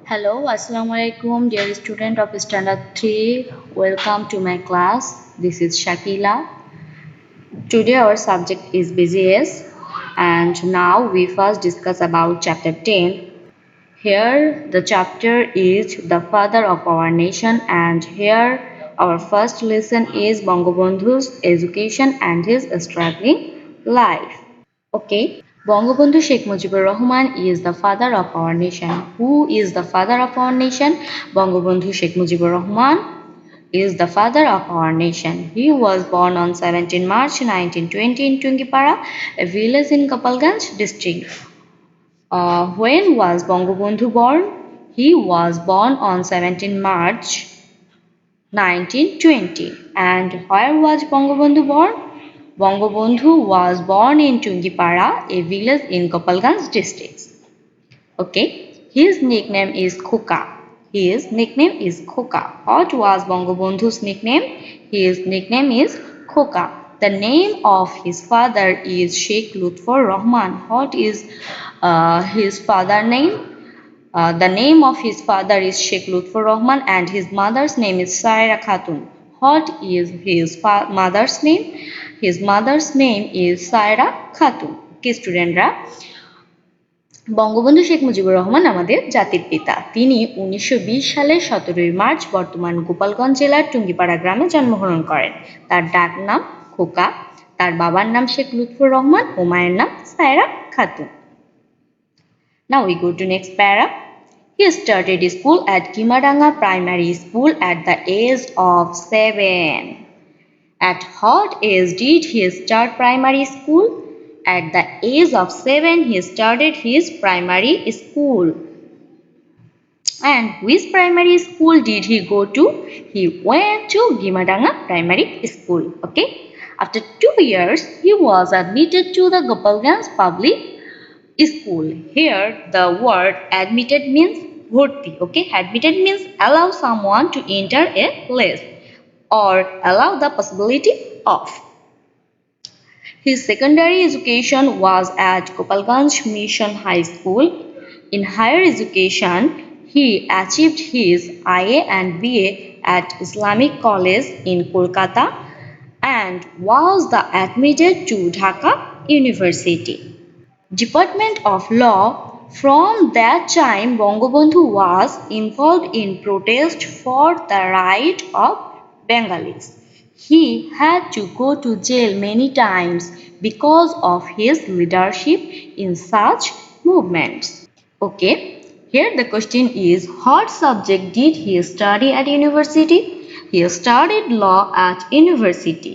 Hello, Assalamu alaikum, dear student of Standard 3. Welcome to my class. This is Shakila. Today our subject is BGS and now we first discuss about chapter 10. Here the chapter is the father of our nation and here our first lesson is Bangabandhu's education and his struggling life. Okay, Bangabandhu Sheikh Mujibur Rahman is the father of our nation. Who is the father of our nation? Bangabandhu Sheikh Mujibur Rahman is the father of our nation. He was born on 17 March 1920 in Tungipara, a village in Kapalganj district. When was Bangabandhu born? He was born on 17 March 1920. And where was Bangabandhu born? Bangabandhu was born in Tungipara, a village in Gopalganj district. Okay, his nickname is Khuka. His nickname is Khuka. What was Bangabandhu's nickname? His nickname is Khuka. The name of his father is Sheikh Lutfur Rahman. What is his father name? The name of his father is Sheikh Lutfur Rahman and his mother's name is Saira Khatun. What is his mother's name? His mother's name is Saira Khatun. Okay, studentরা, Bangabandhu Sheikh Mujibur Rahman আমাদের জাতির পিতা। তিনি 1920 সালের 17 March বর্তমান গোপালগঞ্জ জেলার টুঙ্গিপাড়া গ্রামে জন্মগ্রহণ করেন। তার ডাক নাম খোকা, তার বাবার নাম শেখ লুৎফর রহমান ও মায়ের নাম Saira Khatun. Now we go to next para. He started school at Kimadanga Primary School at the age of 7. At what age did he start primary school? At the age of 7, he started his primary school. And which primary school did he go to? He went to Gimadanga Primary School. Okay. After 2 years, he was admitted to the Gopalganj Public School. Here, the word admitted means bhorti. Okay. Admitted means allow someone to enter a place or allow the possibility of. His secondary education was at Gopalganj Mission High School. In higher education, he achieved his IA and BA at Islamic College in Kolkata and was admitted to Dhaka University. Department of Law. From that time, Bangabandhu was involved in protest for the right of Bengalis. He had to go to jail many times because of his leadership in such movements. Okay, here the question is, what subject did he study at university? He studied law at university.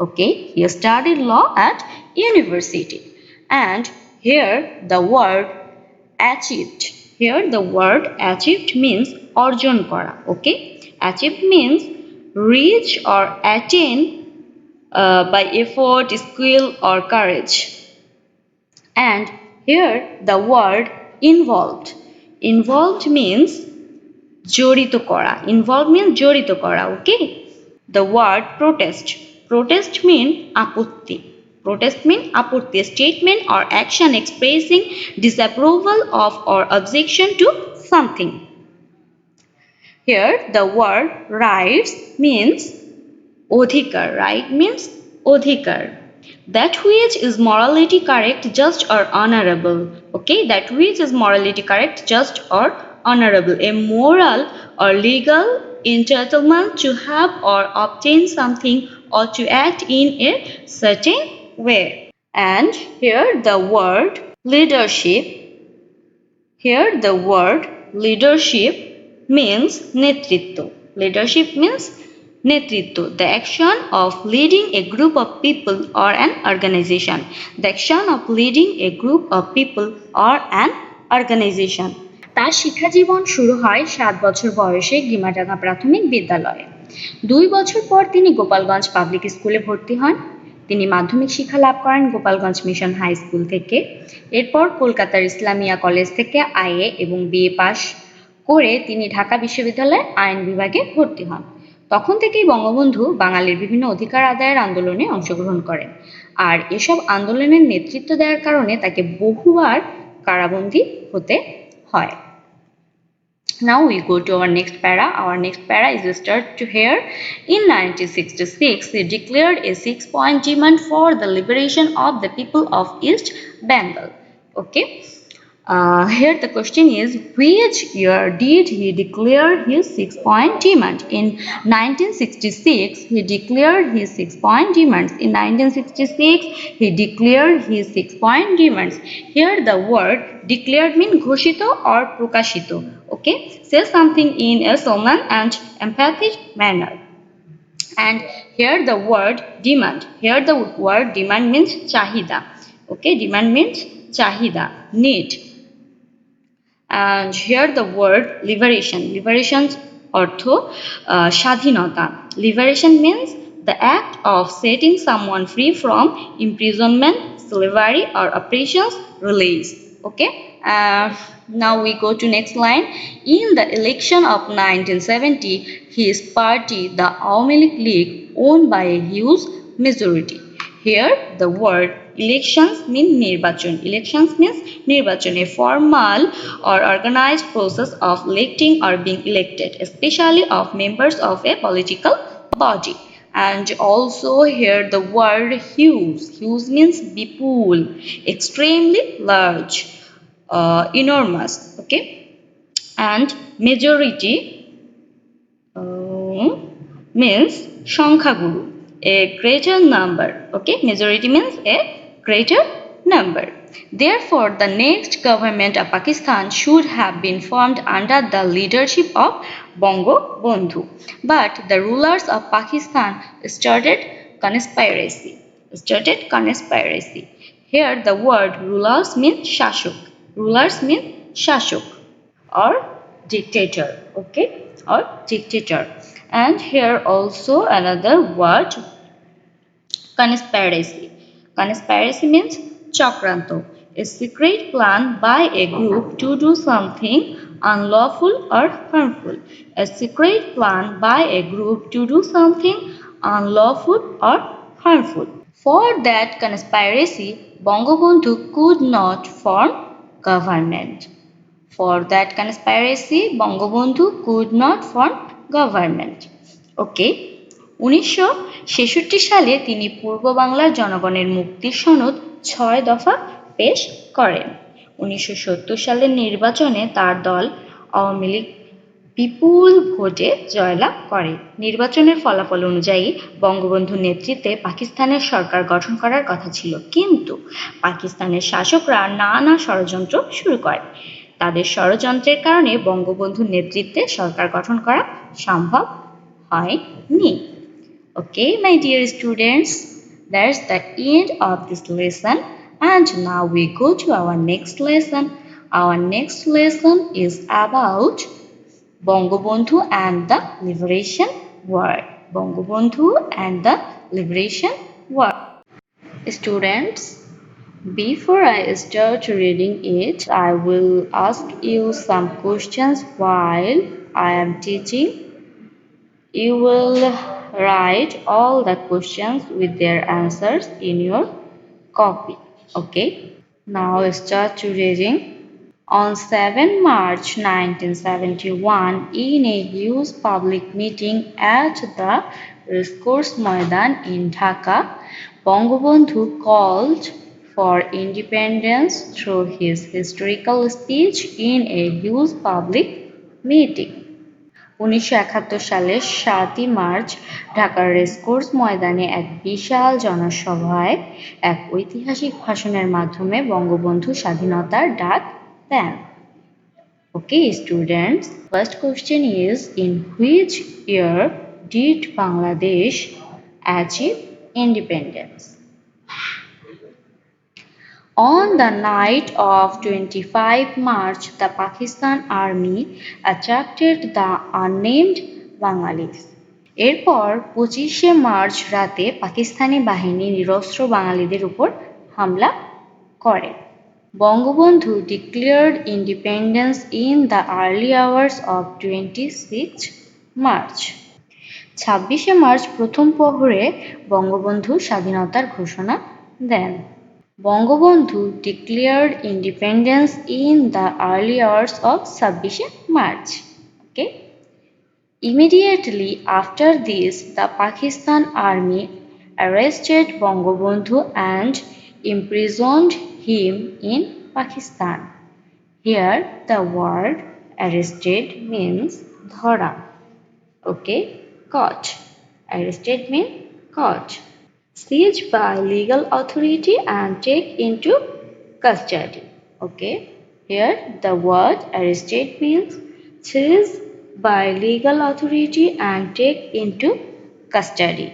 Okay, he studied law at university. And here the word achieved. Here the word achieved means orjon kora. Okay, achieved means reach or attain by effort, skill or courage. And here the word involved. Involved means jorito kora. Involved means jorito kora. Okay. The word protest. Protest means aputti. Protest means aputti, a statement or action expressing disapproval of or objection to something. Here the word rights means odhikar. Right means odhikar. That which is morality correct, just or honorable. Okay, that which is morality correct, just or honorable. A moral or legal entitlement to have or obtain something or to act in a certain way. And here the word leadership. Here the word leadership means netritto. Leadership means netritto, the action of leading a group of people or an organization. The action of leading a group of people or an organization. তার শিক্ষাজীবন শুরু হয় 7 বছর বয়সে গিমাডাঙ্গা প্রাথমিক বিদ্যালয়ে। 2 বছর পর তিনি গোপালগঞ্জ পাবলিক স্কুলে ভর্তি হন। তিনি মাধ্যমিক শিক্ষা লাভ করেন গোপালগঞ্জ মিশন হাই স্কুল থেকে। এরপর কলকাতার ইসলামিয়া কলেজ থেকে আইএ এবং বিএ পাশ করে তিনি ঢাকা বিশ্ববিদ্যালয়ে আইন বিভাগে ভর্তি হন। তখন থেকেই বঙ্গবন্ধু বাঙালির বিভিন্ন অধিকার আদায়ের আন্দোলনে অংশগ্রহণ করেন আর এসব আন্দোলনের নেতৃত্ব দেওয়ার কারণে তাকে বহুবার কারাবন্দী হতে হয়। Now we go to our next para. Our next para is start to here. In 1966, he declared a 6-point demand for the liberation of the people of East Bengal. Okay. Here the question is, which year did he declare his 6-point demand? In 1966, he declared his 6-point demands. In 1966, he declared his 6-point demands. Here the word declared means ghoshito or prokashito. Okay, say something in a solemn and emphatic manner. And here the word demand. Here the word demand means chahida. Okay, demand means chahida, need. And here the word liberation. Liberation's অর্থ স্বাধীনতা. Liberation means the act of setting someone free from imprisonment, slavery or oppressions, release. Okay. Now we go to next line. In the election of 1970, his party, the Awami League, won by a huge majority. Here the word elections mean nirbachon. Elections means nirbachon, a formal or organized process of electing or being elected, especially of members of a political body. And also here the word huge. Huge means bipul, extremely large, enormous. Okay. And majority means সংখ্যাগুরু, a greater number. Okay, majority means a greater number. Therefore, the next government of Pakistan should have been formed under the leadership of Bongo Bandhu. But the rulers of Pakistan started conspiracy. Here the word rulers means shashuk. Rulers mean shashuk or dictator. Okay, or dictator. And here also another word, conspiracy. Conspiracy means chakranto, a secret plan by a group to do something unlawful or harmful. A secret plan by a group to do something unlawful or harmful. For that conspiracy, Bangabandhu could not form government. For that conspiracy, Bangabandhu could not form government. Okay. 1966 সালে তিনি পূর্ব বাংলার জনগণের মুক্তির সনদ 6 দফা পেশ করেন। 1970 সালের নির্বাচনে তার দল আওয়ামী লীগ বিপুল ভোটে জয়লাভ করে। নির্বাচনের ফলাফল অনুযায়ী বঙ্গবন্ধুর নেতৃত্বে পাকিস্তানের সরকার গঠন করার কথা ছিল, কিন্তু পাকিস্তানের শাসকরা নানা ষড়যন্ত্র শুরু করে। তাদের ষড়যন্ত্রের কারণে বঙ্গবন্ধুর নেতৃত্বে সরকার গঠন করা সম্ভব হয়নি। Okay, my dear students, that's the end of this lesson, and now we go to our next lesson. Our next lesson is about Bangabandhu and the Liberation War. Bangabandhu and the Liberation War. Students, before I start reading it, I will ask you some questions while I am teaching. You will write all the questions with their answers in your copy. Okay? Now start reading. On 7 March 1971, in a huge public meeting at the Racecourse Maidan in Dhaka, Bangabandhu called for independence through his historical speech in a huge public meeting. 1971 সালের 7 March ঢাকার racecourse ময়দানে এক বিশাল জনসভায় এক ঐতিহাসিক ভাষণের মাধ্যমে বঙ্গবন্ধু স্বাধীনতার ডাক দেন। Okay, students, first question is, in which year did Bangladesh achieve independence? On the night of 25 March, the Pakistan Army attracted the unnamed Bengalis. এরপর 25শে মার্চ রাতে পাকিস্তানি বাহিনী নিরস্ত্র বাঙালিদের উপর হামলা করে। Bangabandhu declared independence in the early hours of 26 March. 26শে March প্রথম প্রহরে বঙ্গবন্ধু স্বাধীনতার ঘোষণা দেন। Bangabandhu declared independence in the early hours of 26শে March. Okay. Immediately after this, the Pakistan army arrested Bangabandhu and imprisoned him in Pakistan. Here, the word arrested means dhara. Okay, caught. Arrested means caught. Seized by legal authority and take into custody. Okay, here the word arrested means seized by legal authority and take into custody.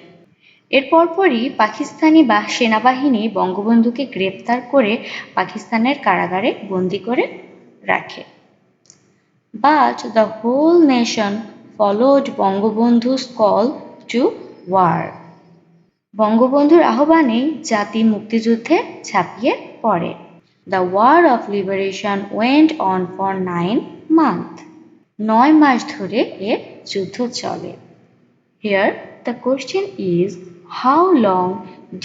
এর পরপরই পাকিস্তানি সেনাবাহিনী বঙ্গবন্ধুকে গ্রেপ্তার করে পাকিস্তানের কারাগারে বন্দী করে রাখে। But the whole nation followed Bangabandhu's call to war. বঙ্গবন্ধুর আহ্বানে জাতি মুক্তিযুদ্ধে ঝাঁপিয়ে পড়ে। The War of Liberation went on for 9 months. 9 মাস ধরে এর যুদ্ধ চলে। Here the question is, how long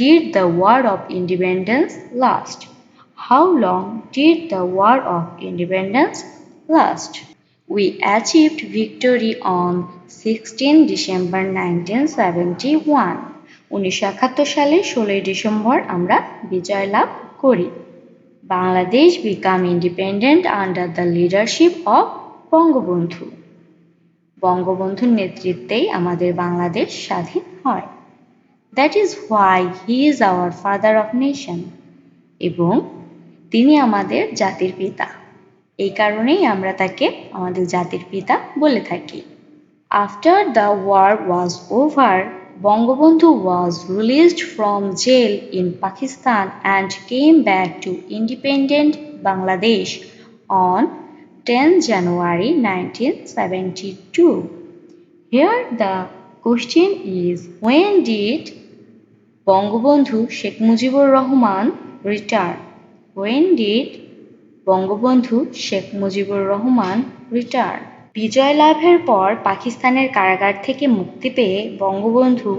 did the War of Independence last? How long did the War of Independence last? We achieved victory on 16 December 1971. 1971 সালে 16 December আমরা বিজয় লাভ করি। Bangladesh became independent under the leadership of Bangabandhu. বঙ্গবন্ধুর নেতৃত্বেই আমাদের বাংলাদেশ স্বাধীন হয়। That is why he is our father of nation. এবং তিনি আমাদের জাতির পিতা। এই কারণেই আমরা তাকে আমাদের জাতির পিতা বলে থাকি। After the war was over, Bangabandhu was released from jail in Pakistan and came back to independent Bangladesh on 10 January 1972. Here the question is, when did Bangabandhu Sheikh Mujibur Rahman return? When did Bangabandhu Sheikh Mujibur Rahman return? বিজয় লাভের পর পাকিস্তানের কারাগার থেকে মুক্তি পেয়ে বঙ্গবন্ধু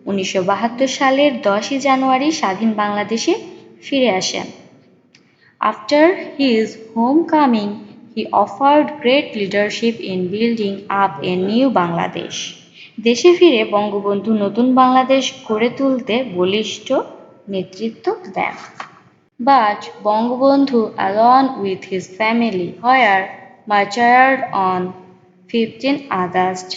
1972 সালের 10 জানুয়ারি স্বাধীন বাংলাদেশে ফিরে আসেন। After his homecoming, he offered great leadership in building up a new Bangladesh. দেশে ফিরে বঙ্গবন্ধু নতুন বাংলাদেশ গড়ে তুলতে বলিষ্ঠ নেতৃত্ব দেন। But Bangabandhu, along with his family, were martyred on 15 August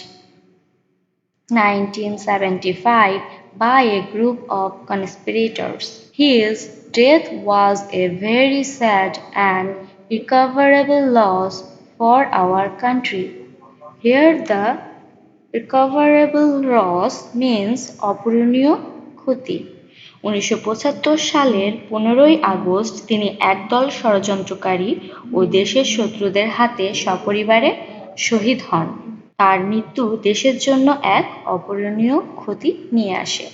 1975 by a group of conspirators. His death was a very sad and irrecoverable loss for our country. Here the irrecoverable loss means অপূরণীয় ক্ষতি। 1975 সালের 15 August তিনি একদল ষড়যন্ত্রকারী ও দেশের শত্রুদের হাতে সপরিবারে শহীদ হন। তার মৃত্যু দেশের জন্য এক অপূরণীয় ক্ষতি নিয়ে আসে।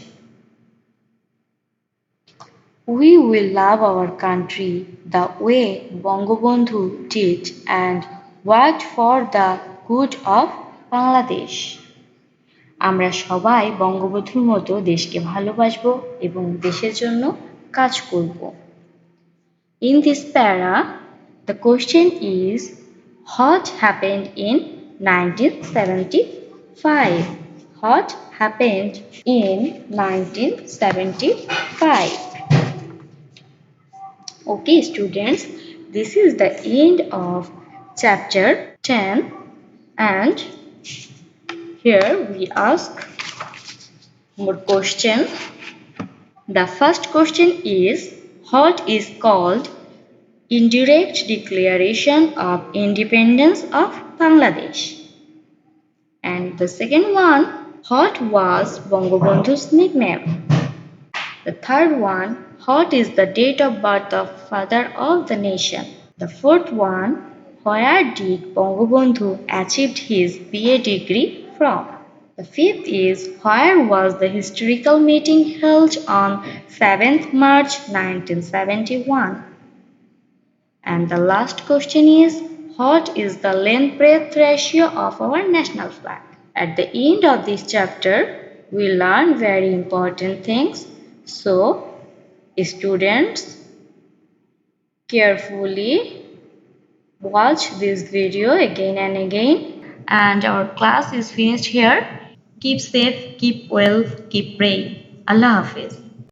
We will love our country the way Bangabandhu did and worked for the good of Bangladesh. আমরা সবাই বঙ্গবন্ধুর মতো দেশকে ভালোবাসবো এবং দেশের জন্য কাজ করব। In this para, the question is, what happened in 1975? What happened in 1975? Okay, students, this is the end of chapter 10, and here we ask more question. The first question is, what is called indirect declaration of independence of Bangladesh? And the second one, what was Bangabandhu's nickname? The third one, what is the date of birth of father of the nation? The fourth one, where did Bangabandhu achieve his BA degree from? The fifth is, where was the historical meeting held on 7th March 1971? And the last question is, what is the length-breadth ratio of our national flag? At the end of this chapter, we learn very important things. So, students, carefully watch this video again and again. and our class is finished here. Keep safe, keep well, keep praying. Allah Hafiz.